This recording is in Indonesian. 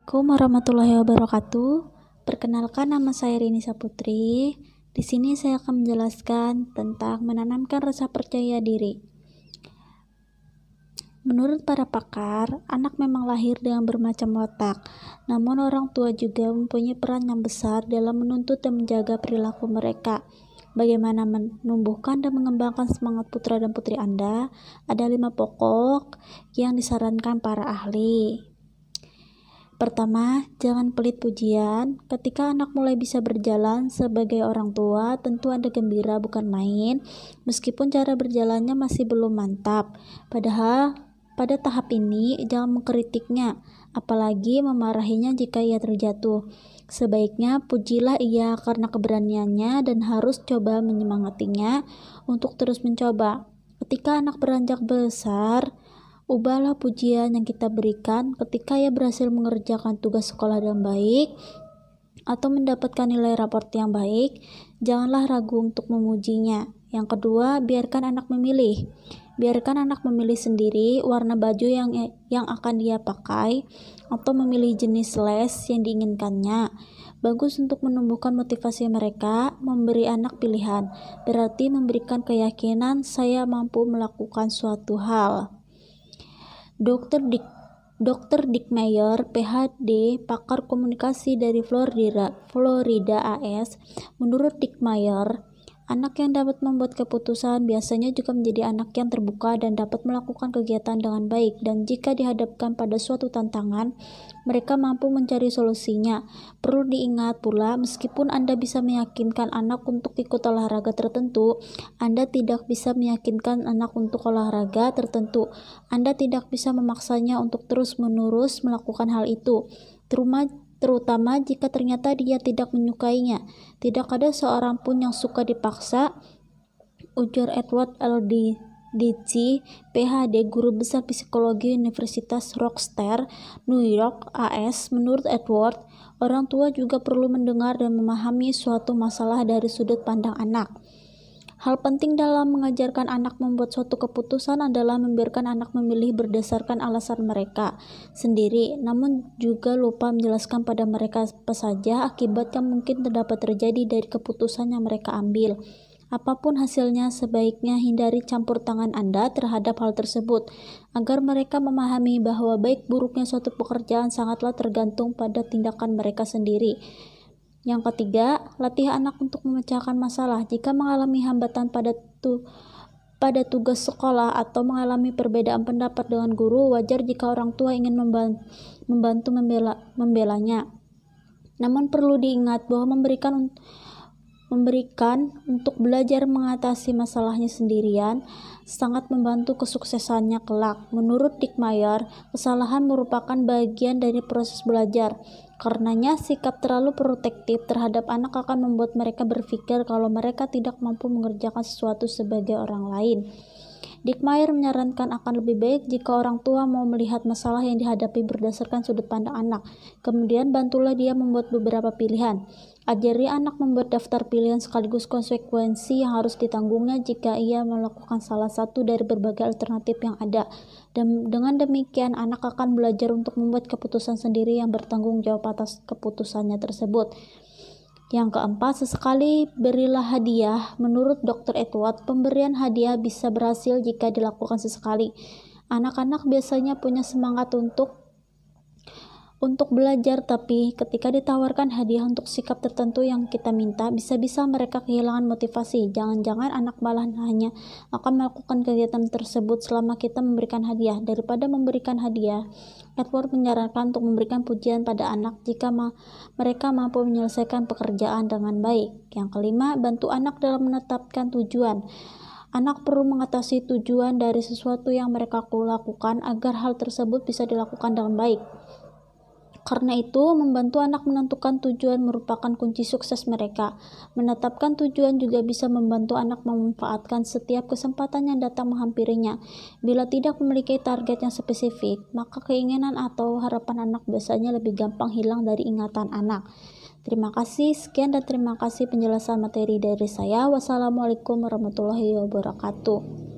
Assalamualaikum warahmatullahi wabarakatuh. Perkenalkan, nama saya Rini Saputri. Di sini saya akan menjelaskan tentang menanamkan rasa percaya diri. Menurut para pakar, anak memang lahir dengan bermacam watak. Namun orang tua juga mempunyai peran yang besar dalam menuntut dan menjaga perilaku mereka. Bagaimana menumbuhkan dan mengembangkan semangat putra dan putri Anda? Ada 5 pokok yang disarankan para ahli. Pertama, jangan pelit pujian. Ketika anak mulai bisa berjalan, sebagai orang tua, tentu Anda gembira bukan main, meskipun cara berjalannya masih belum mantap. Padahal, pada tahap ini, jangan mengkritiknya, apalagi memarahinya jika ia terjatuh. Sebaiknya pujilah ia karena keberaniannya dan harus coba menyemangatinya untuk terus mencoba. Ketika anak beranjak besar, ubahlah pujian yang kita berikan ketika ia berhasil mengerjakan tugas sekolah dengan baik atau mendapatkan nilai raport yang baik. Janganlah ragu untuk memujinya. Yang kedua, biarkan anak memilih. Biarkan anak memilih sendiri warna baju yang akan dia pakai atau memilih jenis les yang diinginkannya. Bagus untuk menumbuhkan motivasi mereka. Memberi anak pilihan berarti memberikan keyakinan saya mampu melakukan suatu hal. Dr. Dick Mayer, PhD, pakar komunikasi dari Florida AS. Menurut Dick Mayer, anak yang dapat membuat keputusan biasanya juga menjadi anak yang terbuka dan dapat melakukan kegiatan dengan baik, dan jika dihadapkan pada suatu tantangan, mereka mampu mencari solusinya. Perlu diingat pula, meskipun Anda bisa meyakinkan anak untuk ikut olahraga tertentu, Anda tidak bisa meyakinkan anak untuk olahraga tertentu. Anda tidak bisa memaksanya untuk terus-menerus melakukan hal itu, terutama jika ternyata dia tidak menyukainya. Tidak ada seorang pun yang suka dipaksa, ujar Edward L. Deci, PhD, guru besar psikologi Universitas Rochester, New York, AS. Menurut Edward, orang tua juga perlu mendengar dan memahami suatu masalah dari sudut pandang anak. Hal penting dalam mengajarkan anak membuat suatu keputusan adalah membiarkan anak memilih berdasarkan alasan mereka sendiri, namun juga lupa menjelaskan pada mereka apa saja akibat yang mungkin dapat terjadi dari keputusan yang mereka ambil. Apapun hasilnya, sebaiknya hindari campur tangan Anda terhadap hal tersebut, agar mereka memahami bahwa baik buruknya suatu pekerjaan sangatlah tergantung pada tindakan mereka sendiri. Yang ketiga, latih anak untuk memecahkan masalah. Jika mengalami hambatan pada tugas sekolah atau mengalami perbedaan pendapat dengan guru, wajar jika orang tua ingin membantu membelanya. Namun perlu diingat bahwa memberikan untuk belajar mengatasi masalahnya sendirian sangat membantu kesuksesannya kelak. Menurut Dick Mayer, kesalahan merupakan bagian dari proses belajar. Karenanya, sikap terlalu protektif terhadap anak akan membuat mereka berpikir kalau mereka tidak mampu mengerjakan sesuatu sebagai orang lain. Dick Mayer menyarankan akan lebih baik jika orang tua mau melihat masalah yang dihadapi berdasarkan sudut pandang anak. Kemudian bantulah dia membuat beberapa pilihan. Ajari anak membuat daftar pilihan sekaligus konsekuensi yang harus ditanggungnya jika ia melakukan salah satu dari berbagai alternatif yang ada. Dan dengan demikian, anak akan belajar untuk membuat keputusan sendiri yang bertanggung jawab atas keputusannya tersebut. Yang keempat, sesekali berilah hadiah. Menurut Dr. Edward, pemberian hadiah bisa berhasil jika dilakukan sesekali. Anak-anak biasanya punya semangat untuk belajar, tapi ketika ditawarkan hadiah untuk sikap tertentu yang kita minta, bisa-bisa mereka kehilangan motivasi. Jangan-jangan anak malah hanya akan melakukan kegiatan tersebut selama kita memberikan hadiah. Daripada memberikan hadiah, Edward menyarankan untuk memberikan pujian pada anak jika mereka mampu menyelesaikan pekerjaan dengan baik. Yang kelima, bantu anak dalam menetapkan tujuan. Anak perlu mengatasi tujuan dari sesuatu yang mereka lakukan agar hal tersebut bisa dilakukan dengan baik. Karena itu, membantu anak menentukan tujuan merupakan kunci sukses mereka. Menetapkan tujuan juga bisa membantu anak memanfaatkan setiap kesempatan yang datang menghampirinya. Bila tidak memiliki target yang spesifik, maka keinginan atau harapan anak biasanya lebih gampang hilang dari ingatan anak. Terima kasih, sekian dan terima kasih penjelasan materi dari saya. Wassalamualaikum warahmatullahi wabarakatuh.